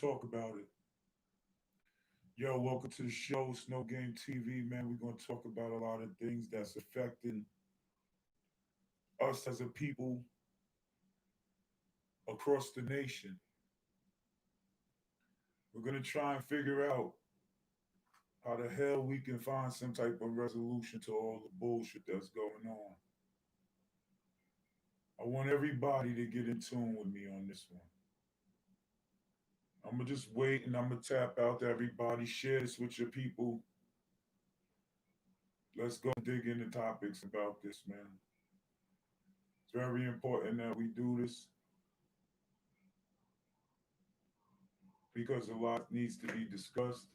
talk about it. Yo, welcome to the show. It's No Game TV, man. We're going to talk about a lot of things that's affecting us as a people across the nation. We're going to try and figure out how the hell we can find some type of resolution to all the bullshit that's going on. I want everybody to get in tune with me on this one. I'm going to just wait and I'm going to tap out to everybody. Share this with your people. Let's go dig into topics about this, man. It's very important that we do this because a lot needs to be discussed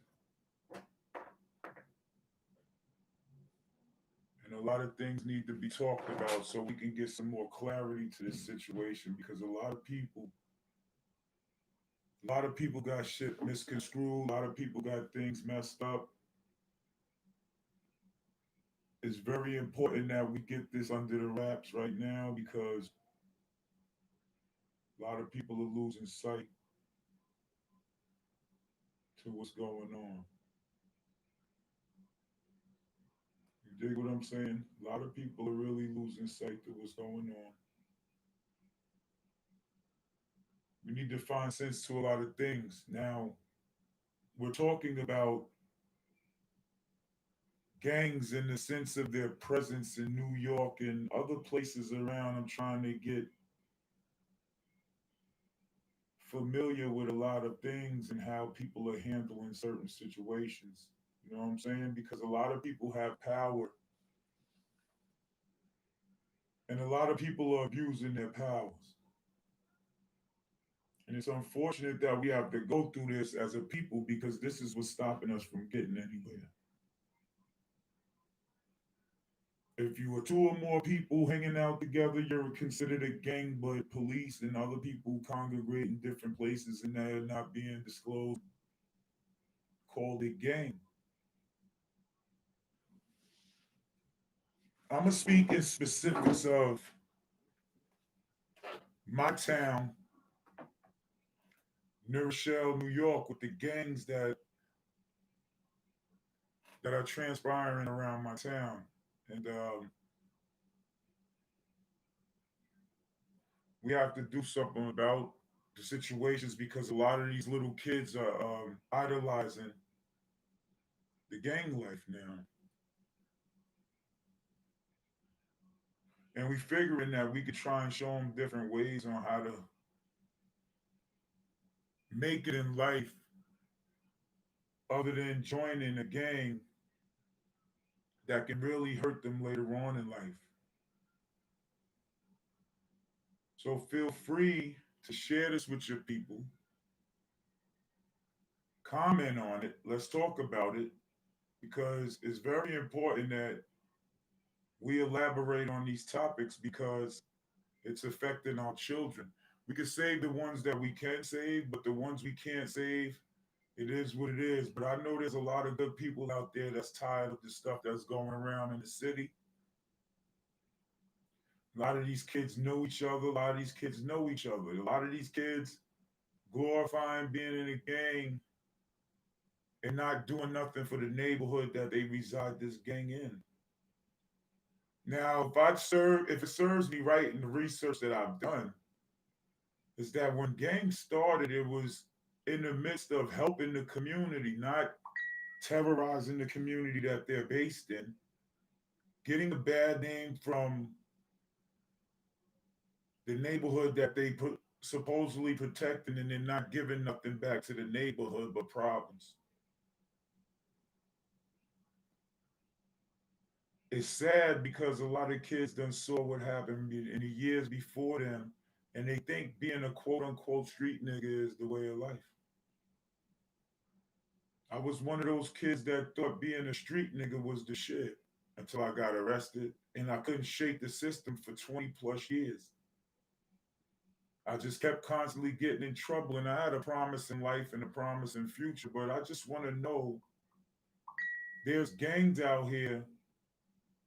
and a lot of things need to be talked about so we can get some more clarity to this situation because a lot of people got shit misconstrued, a lot of people got things messed up. It's very important that we get this under the wraps right now because a lot of people are losing sight to what's going on. You dig what I'm saying? A lot of people are really losing sight to what's going on. We need to find sense to a lot of things. Now, we're talking about gangs in the sense of their presence in New York and other places around. I'm trying to get familiar with a lot of things and how people are handling certain situations. You know what I'm saying? Because a lot of people have power and a lot of people are abusing their powers. And it's unfortunate that we have to go through this as a people because this is what's stopping us from getting anywhere. If you were two or more people hanging out together, you're considered a gang, but police and other people congregate in different places and they're not being disclosed, called a gang. I'm going to speak in specifics of my town, New Rochelle, New York, with the gangs that are transpiring around my town. And we have to do something about the situations because a lot of these little kids are idolizing the gang life now. And we figuring that we could try and show them different ways on how to make it in life other than joining a gang that can really hurt them later on in life. So feel free to share this with your people, comment on it, let's talk about it, because it's very important that we elaborate on these topics because it's affecting our children. We can save the ones that we can save, but the ones we can't save, it is what it is. But I know there's a lot of good people out there that's tired of the stuff that's going around in the city. A lot of these kids know each other. A lot of these kids know each other. A lot of these kids glorifying being in a gang and not doing nothing for the neighborhood that they reside this gang in. Now, if it serves me right in the research that I've done, is that when gangs started, it was in the midst of helping the community, not terrorizing the community that they're based in, getting a bad name from the neighborhood that they put supposedly protecting, and then not giving nothing back to the neighborhood but problems. It's sad because a lot of kids done saw what happened in the years before them, and they think being a quote unquote street nigga is the way of life. I was one of those kids that thought being a street nigga was the shit until I got arrested and I couldn't shake the system for 20 plus years. I just kept constantly getting in trouble and I had a promising life and a promising future, but I just want to know there's gangs out here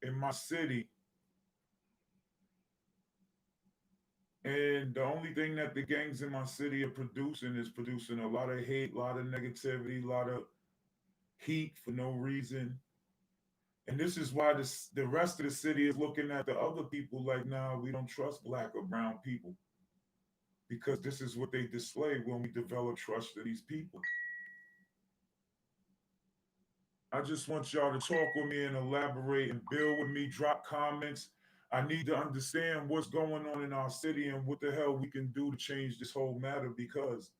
in my city And the only thing that the gangs in my city are producing is producing a lot of hate, a lot of negativity, a lot of heat for no reason. And this is why the rest of the city is looking at the other people like, nah, we don't trust black or brown people. Because this is what they display when we develop trust to these people. I just want y'all to talk with me and elaborate and build with me, drop comments. I need to understand what's going on in our city and what the hell we can do to change this whole matter, because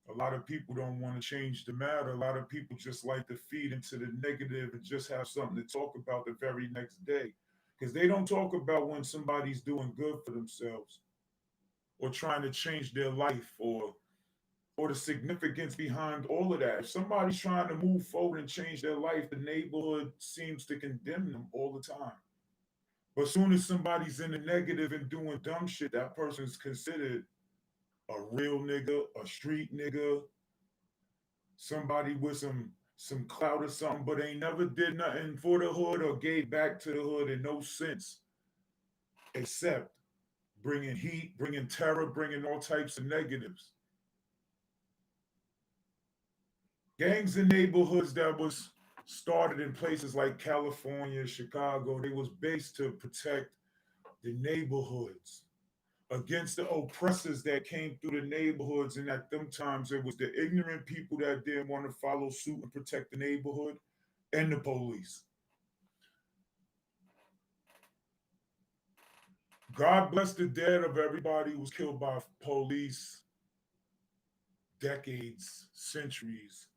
a lot of people don't want to change the matter. A lot of people just like to feed into the negative and just have something to talk about the very next day. Because they don't talk about when somebody's doing good for themselves or trying to change their life, or the significance behind all of that. If somebody's trying to move forward and change their life, the neighborhood seems to condemn them all the time. But as soon as somebody's in the negative and doing dumb shit, that person's considered a real nigga, a street nigga, somebody with some clout or something, but ain't never did nothing for the hood or gave back to the hood in no sense, except bringing heat, bringing terror, bringing all types of negatives. Gangs in neighborhoods that was started in places like California, Chicago, they was based to protect the neighborhoods against the oppressors that came through the neighborhoods. And at them times, it was the ignorant people that didn't want to follow suit and protect the neighborhood, and the police. God bless the dead of everybody who was killed by police decades, centuries,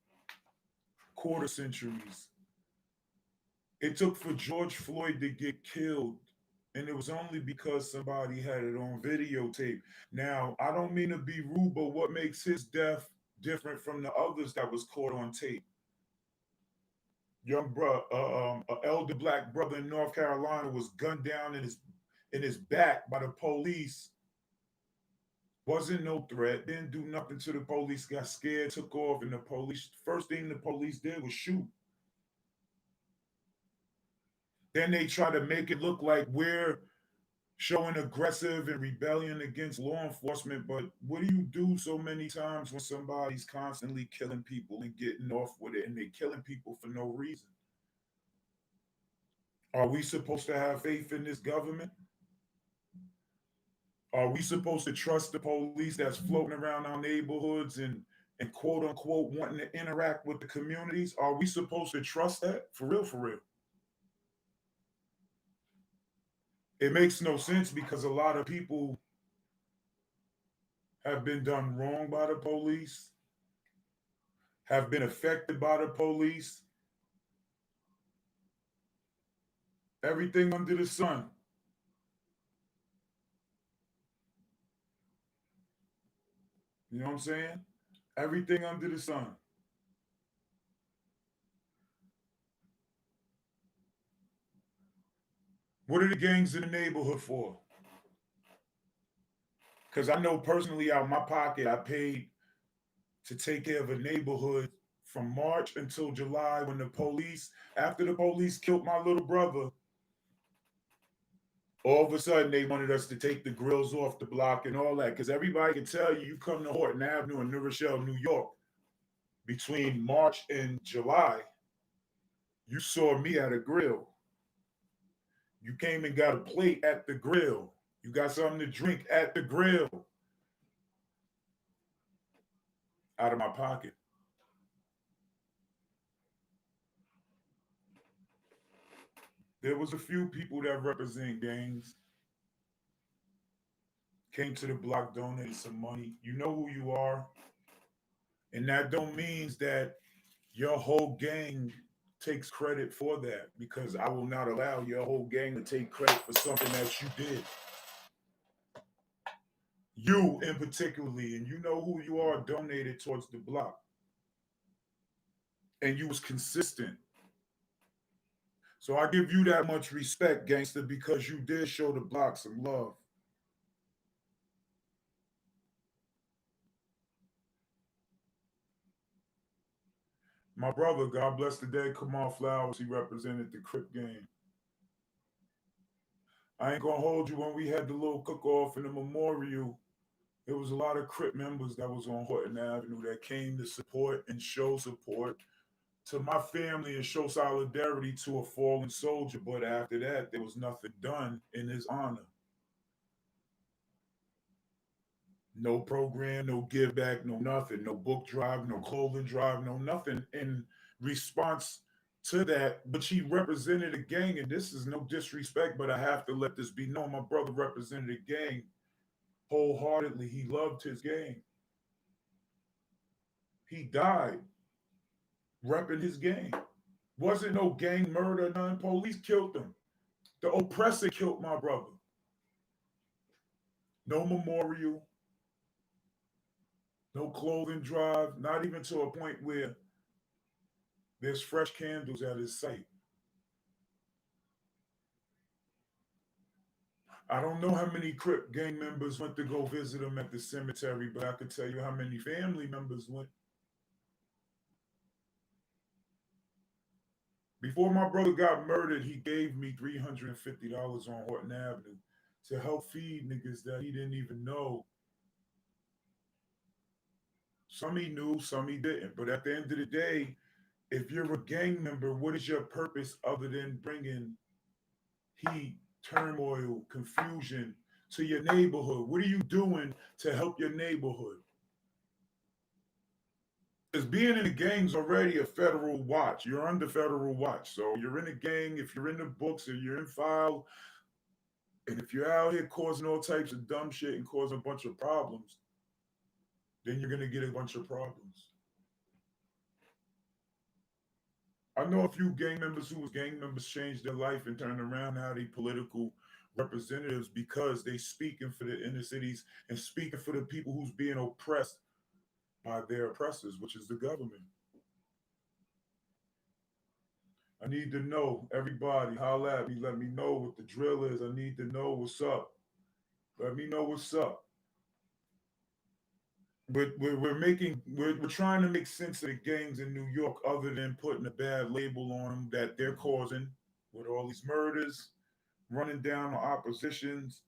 quarter centuries. It took for George Floyd to get killed, and it was only because somebody had it on videotape. Now, I don't mean to be rude, but what makes his death different from the others that was caught on tape? Young bro, elder black brother in North Carolina was gunned down in his back by the police. Wasn't no threat. Didn't do nothing to the police. Got scared, took off, and the police. First thing the police did was shoot. Then they try to make it look like we're showing aggressive and rebellion against law enforcement. But what do you do so many times when somebody's constantly killing people and getting off with it, and they're killing people for no reason? Are we supposed to have faith in this government? Are we supposed to trust the police that's floating around our neighborhoods and quote unquote wanting to interact with the communities? Are we supposed to trust that? For real, for real. It makes no sense because a lot of people have been done wrong by the police, have been affected by the police, everything under the sun. You know what I'm saying? Everything under the sun. What are the gangs in the neighborhood for? Because I know personally out of my pocket, I paid to take care of a neighborhood from March until July when the police, after the police killed my little brother, all of a sudden they wanted us to take the grills off the block and all that. Because everybody can tell you, you come to Horton Avenue in New Rochelle, New York, between March and July, you saw me at a grill. You came and got a plate at the grill. You got something to drink at the grill out of my pocket. There was a few people that represent gangs, came to the block, donated some money. You know who you are. And that don't means that your whole gang takes credit for that, because I will not allow your whole gang to take credit for something that you did. You in particularly, and you know who you are, donated towards the block. And you was consistent. So I give you that much respect, gangster, because you did show the block some love. My brother, God bless the day, Kamal Flowers, he represented the Crip game. I ain't gonna hold you. When we had the little cook-off in the memorial, there was a lot of Crip members that was on Horton Avenue that came to support and show support to my family and show solidarity to a fallen soldier. But after that, there was nothing done in his honor. No program, no give back, no nothing, no book drive, no clothing drive, no nothing in response to that. But she represented a gang, and this is no disrespect, but I have to let this be known. My brother represented a gang wholeheartedly. He loved his gang. He died repping his gang. Wasn't no gang murder, none. Police killed him. The oppressor killed my brother. No memorial, no clothing drive, not even to a point where there's fresh candles at his site. I don't know how many Crip gang members went to go visit him at the cemetery, but I could tell you how many family members went. Before my brother got murdered, he gave me $350 on Horton Avenue to help feed niggas that he didn't even know. Some he knew, some he didn't. But at the end of the day, if you're a gang member, what is your purpose other than bringing heat, turmoil, confusion to your neighborhood? What are you doing to help your neighborhood? Because being in a gang's already a federal watch. You're under federal watch. So you're in a gang, if you're in the books or you're in file, and if you're out here causing all types of dumb shit and causing a bunch of problems, then you're going to get a bunch of problems. I know a few gang members who was gang members changed their life and turned around now they political representatives because they speaking for the inner cities and speaking for the people who's being oppressed by their oppressors, which is the government. I need to know, everybody, holla at me, let me know what the drill is. I need to know what's up. Let me know what's up. We're trying to make sense of the gangs in New York other than putting a bad label on them that they're causing with all these murders, running down the oppositions.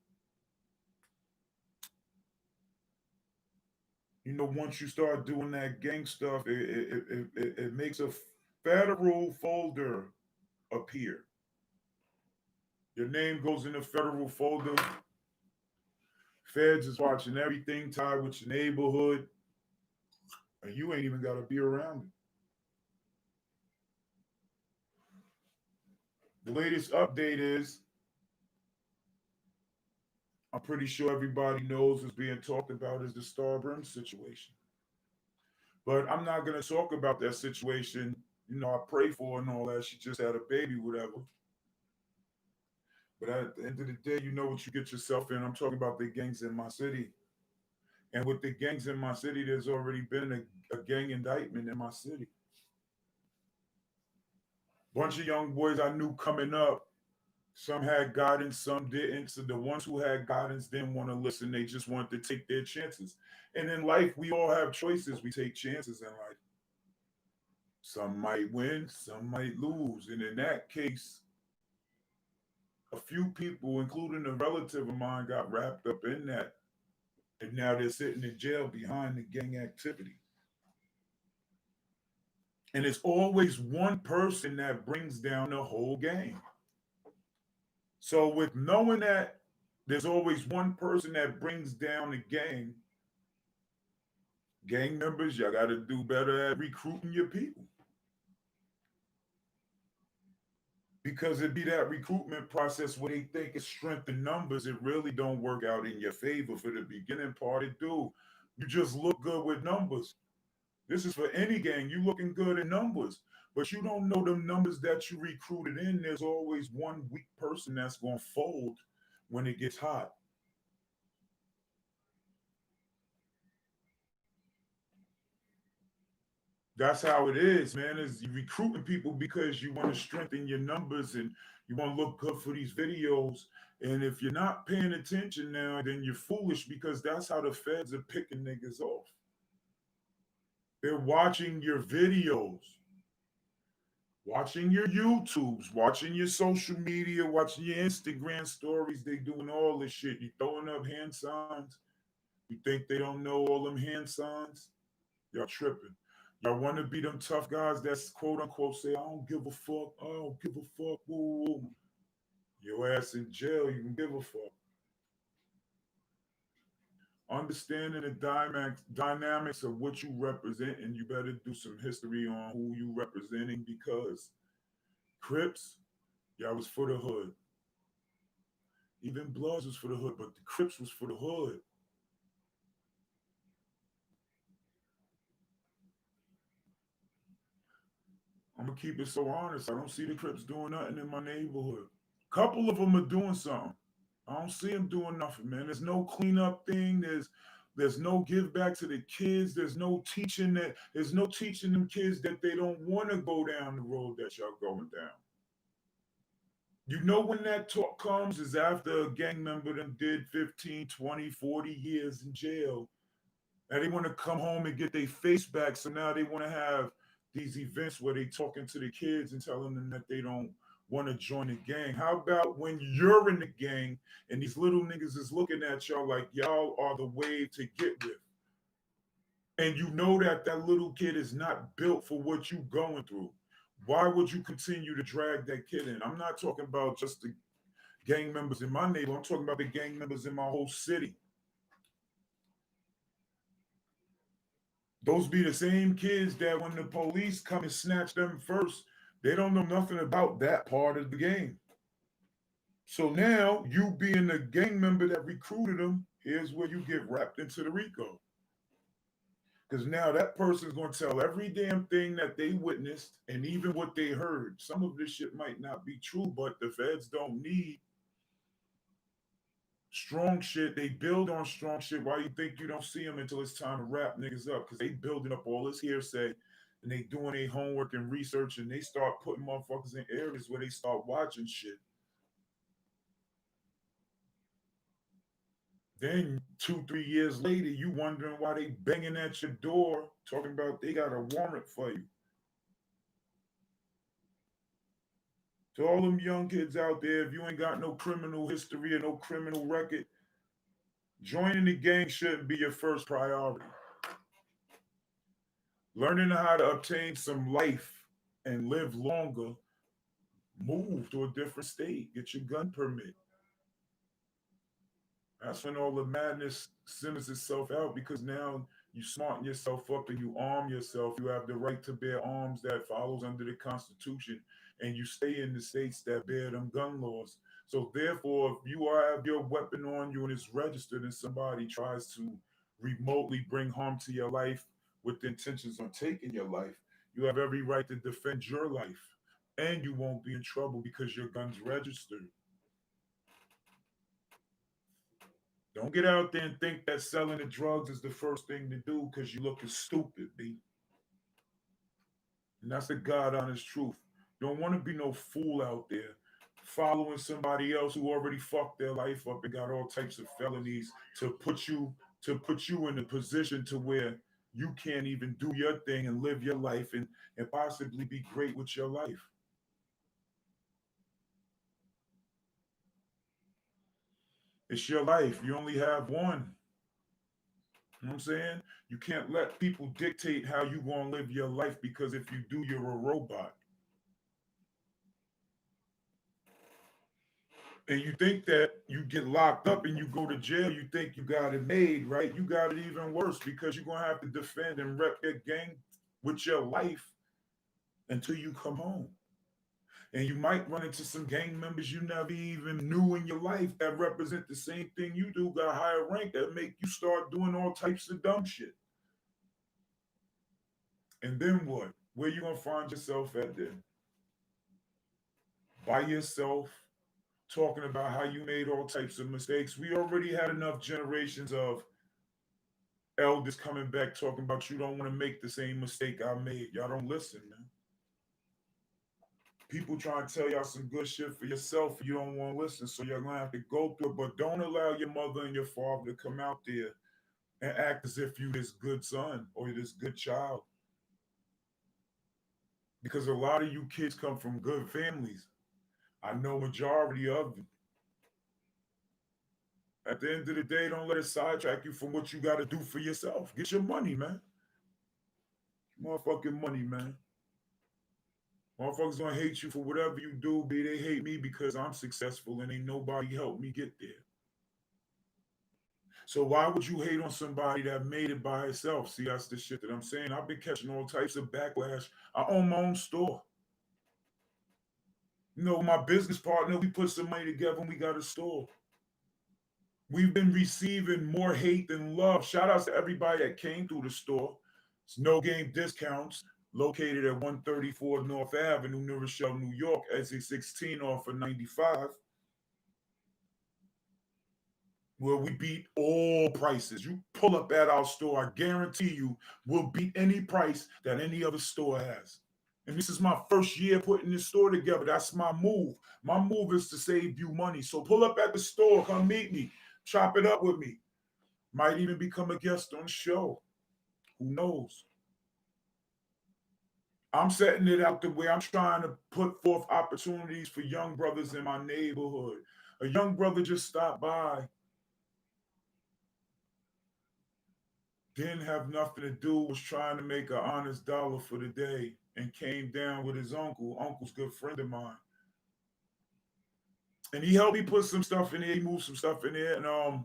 Once you start doing that gang stuff, it makes a federal folder appear. Your name goes in the federal folder. Feds is watching everything tied with your neighborhood, and you ain't even got to be around it. The latest update is I'm pretty sure everybody knows what's being talked about is the Starbrim situation. But I'm not going to talk about that situation. I pray for her and all that. She just had a baby, whatever. But at the end of the day, you know what you get yourself in. I'm talking about the gangs in my city. And with the gangs in my city, there's already been a gang indictment in my city. Bunch of young boys I knew coming up. Some had guidance, some didn't. So the ones who had guidance didn't want to listen. They just wanted to take their chances. And in life, we all have choices. We take chances in life. Some might win, some might lose. And in that case, a few people, including a relative of mine, got wrapped up in that. And now they're sitting in jail behind the gang activity. And it's always one person that brings down the whole gang. So with knowing that there's always one person that brings down the gang members, y'all got to do better at recruiting your people. Because it be that recruitment process where they think it's strength in numbers, it really don't work out in your favor. For the beginning part, it do. You just look good with numbers. This is for any gang. You looking good in numbers, but you don't know the numbers that you recruited in. There's always one weak person that's going to fold when it gets hot. That's how it is, man. Is you recruiting people because you want to strengthen your numbers and you want to look good for these videos. And if you're not paying attention now, then you're foolish because that's how the feds are picking niggas off. They're watching your videos. Watching your YouTubes, watching your social media, watching your Instagram stories, they doing all this shit. You throwing up hand signs. You think they don't know all them hand signs? Y'all tripping. Y'all want to be them tough guys that's quote unquote say, I don't give a fuck. I don't give a fuck. Woo, woo. Your ass in jail, you can give a fuck. Understanding the dynamics of what you represent, and you better do some history on who you representing because Crips, y'all was for the hood. Even Bloods was for the hood, but the Crips was for the hood. I'm gonna keep it so honest. I don't see the Crips doing nothing in my neighborhood. Couple of them are doing something. I don't see them doing nothing, man. There's no cleanup thing. There's no give back to the kids. There's no teaching them kids that they don't want to go down the road that y'all going down. You know when that talk comes is after a gang member them did 15, 20, 40 years in jail. And they want to come home and get their face back. So now they want to have these events where they talking to the kids and telling them that they don't want to join the gang. How about when you're in the gang and these little niggas is looking at y'all like y'all are the wave to get with? And you know that that little kid is not built for what you going through. Why would you continue to drag that kid in? I'm not talking about just the gang members in my neighborhood. I'm talking about the gang members in my whole city. Those be the same kids that when the police come and snatch them first, they don't know nothing about that part of the game. So now you being the gang member that recruited them, here's where you get wrapped into the RICO. Because now that person's going to tell every damn thing that they witnessed and even what they heard. Some of this shit might not be true, but the feds don't need strong shit. They build on strong shit. Why you think you don't see them until it's time to wrap niggas up? Because they building up all this hearsay and they doing their homework and research and they start putting motherfuckers in areas where they start watching shit. Then 2, 3 years later, you wondering why they banging at your door talking about they got a warrant for you. To all them young kids out there, if you ain't got no criminal history or no criminal record, joining the gang shouldn't be your first priority. Learning how to obtain some life and live longer, move to a different state, get your gun permit. That's when all the madness centers itself out because now you smarten yourself up and you arm yourself. You have the right to bear arms that follows under the Constitution, and you stay in the states that bear them gun laws. So therefore, if you have your weapon on you and it's registered, and somebody tries to remotely bring harm to your life with the intentions on taking your life, you have every right to defend your life, and you won't be in trouble because your gun's registered. Don't get out there and think that selling the drugs is the first thing to do because you looking stupid, B. And that's the God honest truth. You don't want to be no fool out there following somebody else who already fucked their life up and got all types of felonies to put you in a position to where you can't even do your thing and live your life and possibly be great with your life. It's your life. You only have one. You know what I'm saying? You can't let people dictate how you gonna live your life because if you do, you're a robot. And you think that you get locked up and you go to jail, you think you got it made, right? You got it even worse because you're gonna have to defend and rep your gang with your life until you come home. And you might run into some gang members you never even knew in your life that represent the same thing you do, got a higher rank that make you start doing all types of dumb shit. And then what? Where you gonna find yourself at then? By yourself, talking about how you made all types of mistakes. We already had enough generations of elders coming back talking about you don't want to make the same mistake I made. Y'all don't listen, man. People trying to tell y'all some good shit for yourself. You don't want to listen, so you're gonna have to go through it. But don't allow your mother and your father to come out there and act as if you this good son or this good child. because a lot of you kids come from good families. I know majority of them. At the end of the day, don't let it sidetrack you from what you got to do for yourself. Get your money, man. Motherfucking money, man. Motherfuckers gonna hate you for whatever you do, B. They hate me because I'm successful and ain't nobody helped me get there. So why would you hate on somebody that made it by itself? See, that's the shit that I'm saying. I've been catching all types of backlash. I own my own store. You know, my business partner, we put some money together and we got a store. We've been receiving more hate than love. Shout outs to everybody that came through the store. It's No Game Discounts, located at 134 North Avenue, New Rochelle, New York, exit 16 off of 95, where we beat all prices. You pull up at our store, I guarantee you we'll beat any price that any other store has. And this is my first year putting this store together. That's my move. My move is to save you money. So pull up at the store, come meet me, chop it up with me. Might even become a guest on the show. Who knows? I'm setting it out the way. I'm trying to put forth opportunities for young brothers in my neighborhood. A young brother just stopped by, didn't have nothing to do, was trying to make an honest dollar for the day, and came down with his uncle. Uncle's a good friend of mine. And he helped me put some stuff in there. He moved some stuff in there. And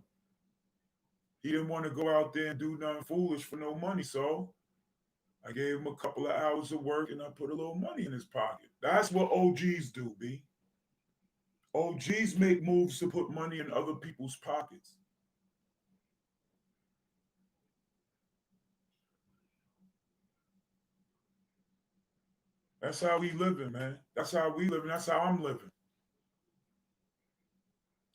he didn't want to go out there and do nothing foolish for no money. So I gave him a couple of hours of work and I put a little money in his pocket. That's what OGs do, B. OGs make moves to put money in other people's pockets. That's how we living, man. That's how we living. That's how I'm living.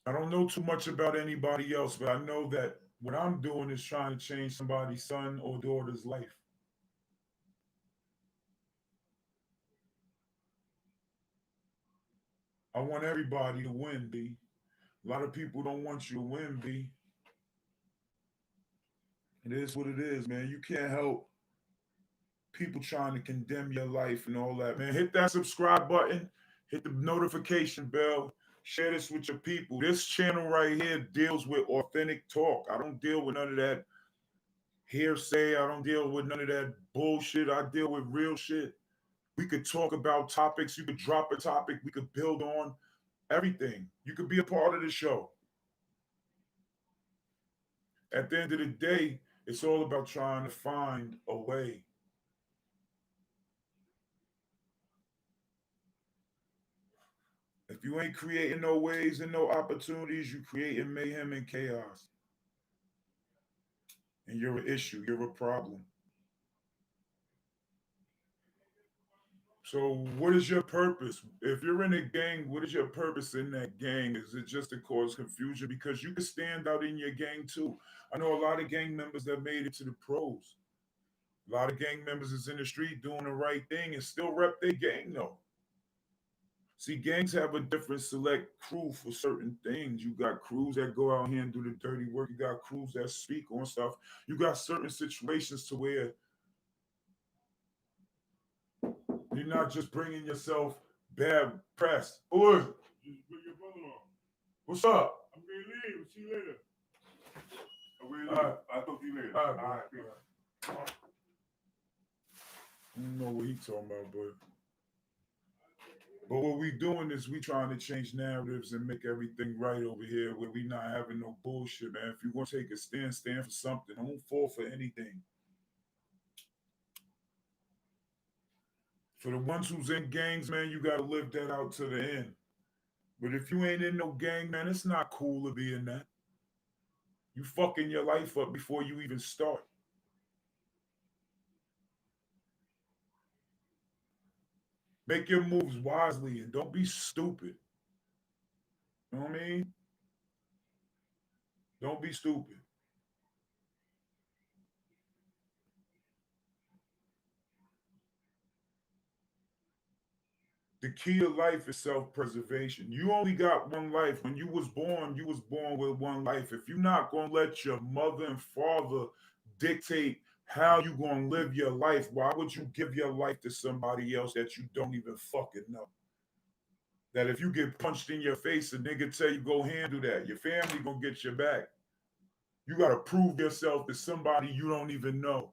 I don't know too much about anybody else, but I know that what I'm doing is trying to change somebody's son or daughter's life. I want everybody to win, B. A lot of people don't want you to win, B. It is what it is, man. You can't help people trying to condemn your life and all that, man. Hit that subscribe button, hit the notification bell, share this with your people. This channel right here deals with authentic talk. I don't deal with none of that hearsay. I don't deal with none of that bullshit. I deal with real shit. We could talk about topics. You could drop a topic. We could build on everything. You could be a part of the show. At the end of the day, it's all about trying to find a way. If you ain't creating no ways and no opportunities, you creating mayhem and chaos. And you're an issue. You're a problem. So what is your purpose? If you're in a gang, what is your purpose in that gang? Is it just to cause confusion? Because you can stand out in your gang too. I know a lot of gang members that made it to the pros. A lot of gang members is in the street doing the right thing and still rep their gang though. See, gangs have a different select crew for certain things. You got crews that go out here and do the dirty work. You got crews that speak on stuff. You got certain situations to where you're not just bringing yourself bad press. Who is it? Just bring your brother on. What's up? I'm gonna leave. See you later. I'm gonna leave. I'll talk to you later. All right. I don't know what he's talking about, but what we doing is we trying to change narratives and make everything right over here where we not having no bullshit, man. If you want to take a stand, stand for something. Don't fall for anything. For the ones who's in gangs, man, you got to live that out to the end. But if you ain't in no gang, man, it's not cool to be in that. You fucking your life up before you even start. Make your moves wisely and don't be stupid. You know what I mean? Don't be stupid. The key to life is self-preservation. You only got one life. When you was born with one life. If you're not gonna let your mother and father dictate How you gonna live your life? Why would you give your life to somebody else that you don't even fucking know? That if you get punched in your face, a nigga tell you go handle that. Your family gonna get your back. You gotta prove yourself to somebody you don't even know.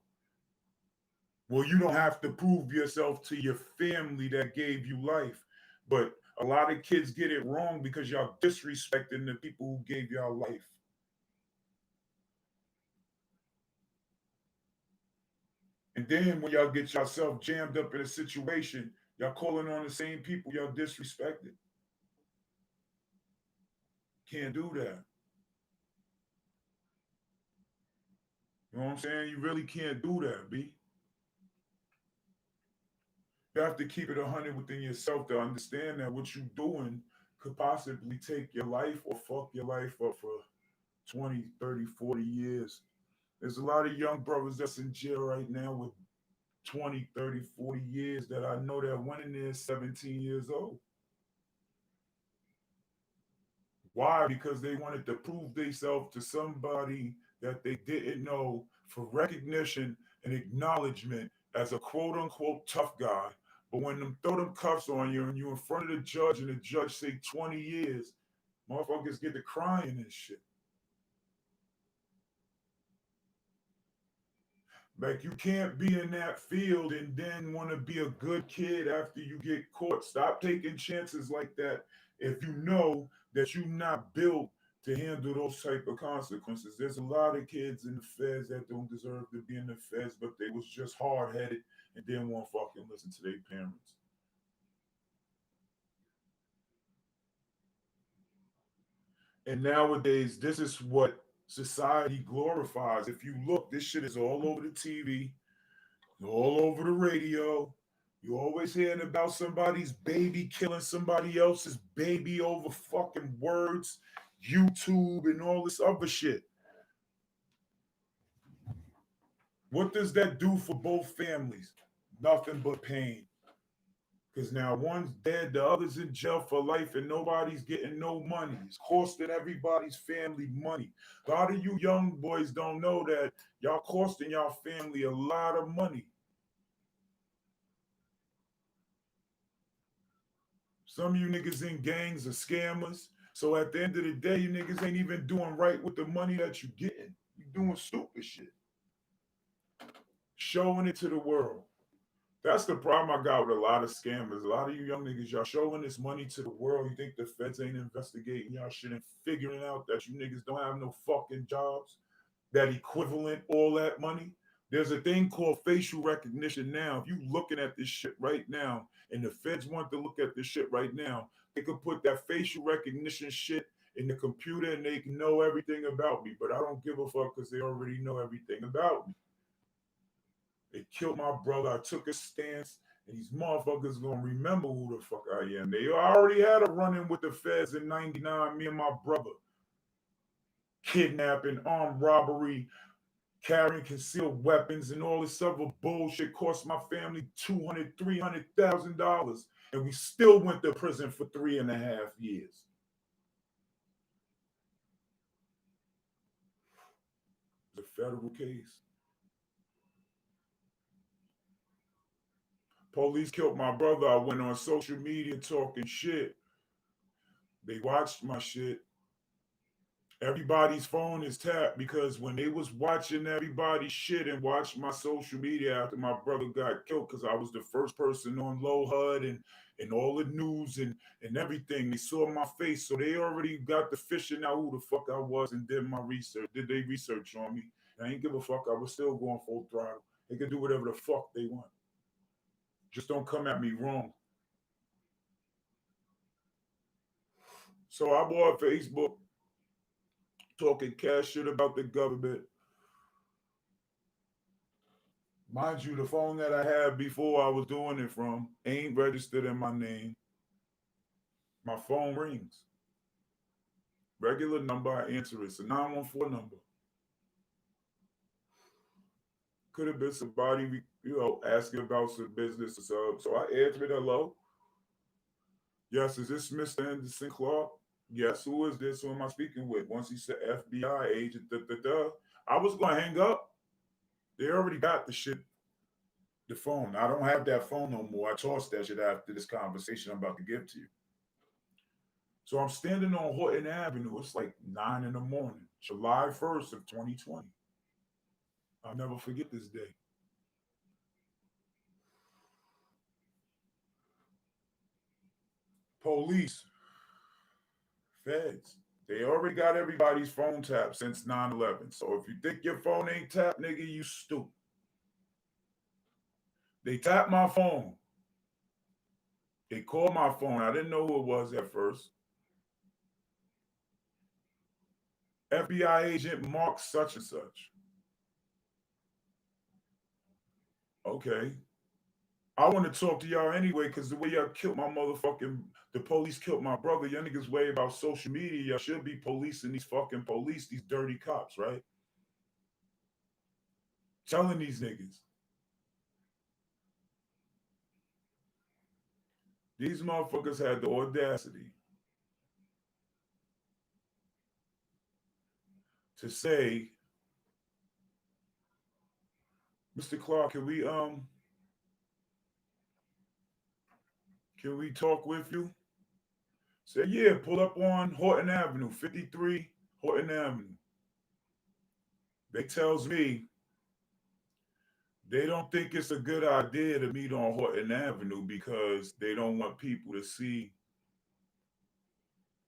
Well, you don't have to prove yourself to your family that gave you life. But a lot of kids get it wrong because y'all disrespecting the people who gave y'all life. And then when y'all get yourself jammed up in a situation, y'all calling on the same people y'all disrespected. Can't do that. You know what I'm saying? You really can't do that, B. You have to keep it 100 within yourself to understand that what you're doing could possibly take your life or fuck your life up for 20, 30, 40 years. There's a lot of young brothers that's in jail right now with 20, 30, 40 years that I know that went in there 17 years old. Why? Because they wanted to prove themselves to somebody that they didn't know for recognition and acknowledgement as a quote unquote tough guy. But when them throw them cuffs on you and you in front of the judge and the judge say 20 years, motherfuckers get to crying and shit. Like you can't be in that field and then want to be a good kid after you get caught. Stop taking chances like that if you know that you're not built to handle those type of consequences. There's a lot of kids in the feds that don't deserve to be in the feds, but they was just hard headed and didn't want to fucking listen to their parents. And nowadays, this is what society glorifies. If you look, this shit is all over the TV, all over the radio. You always hearing about somebody's baby killing somebody else's baby over fucking words, YouTube, and all this other shit. What does that do for both families? Nothing but pain. Because now one's dead, the other's in jail for life, and nobody's getting no money. It's costing everybody's family money. A lot of you young boys don't know that y'all costing y'all family a lot of money. Some of you niggas in gangs are scammers. So at the end of the day, you niggas ain't even doing right with the money that you getting. You doing stupid shit. Showing it to the world. That's the problem I got with a lot of scammers. A lot of you young niggas, y'all showing this money to the world. You think the feds ain't investigating y'all shit and figuring out that you niggas don't have no fucking jobs that equivalent all that money? There's a thing called facial recognition now. If you looking at this shit right now and the feds want to look at this shit right now, they could put that facial recognition shit in the computer and they can know everything about me. But I don't give a fuck because they already know everything about me. They killed my brother. I took a stance, and these motherfuckers gonna remember who the fuck I am. They already had a run-in with the feds in '99. Me and my brother, kidnapping, armed robbery, carrying concealed weapons, and all this other bullshit cost my family $200,000, $300,000, and we still went to prison for 3.5 years. It's a federal case. Police killed my brother. I went on social media talking shit. They watched my shit. Everybody's phone is tapped because when they was watching everybody's shit and watched my social media after my brother got killed, because I was the first person on Low HUD and all the news and everything. They saw my face, so they already got the fishing out who the fuck I was and did my research. Did they research on me? I ain't give a fuck. I was still going full throttle. They can do whatever the fuck they want. Just don't come at me wrong. So I bought Facebook talking cash shit about the government. Mind you, the phone that I had before I was doing it from ain't registered in my name. My phone rings. Regular number, I answer it. It's a 914 number. Could have been somebody, asking about some business or something. So I answered, hello. Yes, is this Mr. Anderson Clark? Yes, who is this? Who am I speaking with? Once he said FBI agent, I was going to hang up. They already got the shit, the phone. I don't have that phone no more. I tossed that shit after this conversation I'm about to give to you. So I'm standing on Horton Avenue. It's like 9 in the morning, July 1st of 2020. I'll never forget this day. Police, feds, they already got everybody's phone tapped since 9/11. So if you think your phone ain't tapped, nigga, you stupid. They tapped my phone. They called my phone. I didn't know who it was at first. FBI agent Mark such and such. Okay. I want to talk to y'all anyway, because the way y'all killed my motherfucking, the police killed my brother. Y'all niggas way about social media. Y'all should be policing these fucking police, these dirty cops, right? Telling these niggas. These motherfuckers had the audacity to say, Mr. Clark, can we talk with you? Say, yeah, pull up on Horton Avenue, 53 Horton Avenue. They tells me they don't think it's a good idea to meet on Horton Avenue because they don't want people to see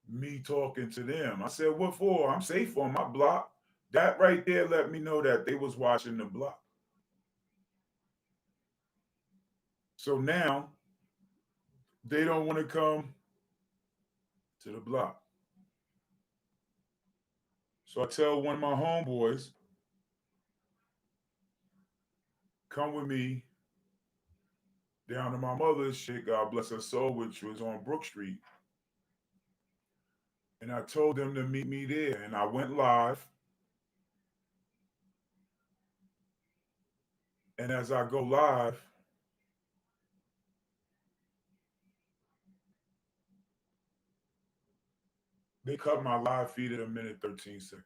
me talking to them. I said, what for? I'm safe on my block. That right there let me know that they was watching the block. So now they don't want to come to the block. So I tell one of my homeboys, come with me down to my mother's shit, God bless her soul, which was on Brook Street. And I told them to meet me there. And I went live. And as I go live, they cut my live feed at 1 minute 13 seconds.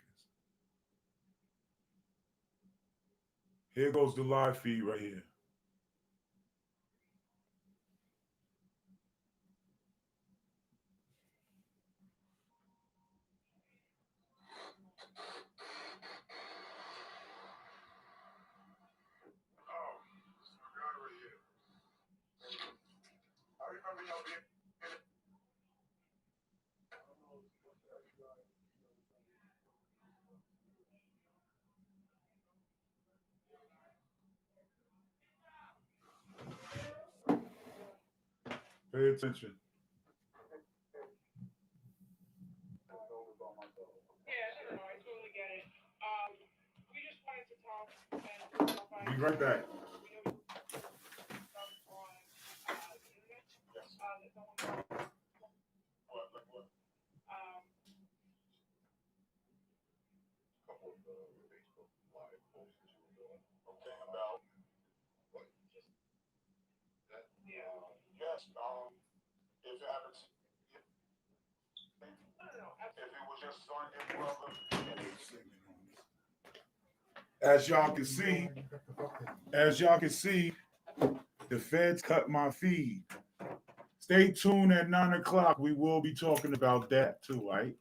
Here goes the live feed right here. Pay attention. Be right back. As y'all can see, the feds cut my feed. Stay tuned at 9 o'clock. We will be talking about that too, right?